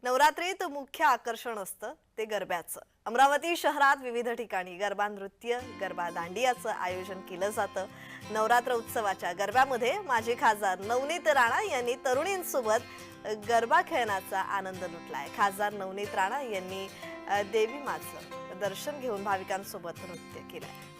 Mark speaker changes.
Speaker 1: नवरात्रीत मुख्य आकर्षण असतं ते गरब्याचं। अमरावती शहरात विविध ठिकाणी गरबा नृत्य, गरबा दांडियाचं आयोजन केलं जातं। नवरात्र उत्सवाच्या गरब्यामध्ये माजी खासदार नवनीत राणा यांनी तरुणींसोबत गरबा खेळण्याचा आनंद लुटलाय। खासदार नवनीत राणा यांनी देवी माचं दर्शन घेऊन भाविकांसोबत नृत्य केलंय।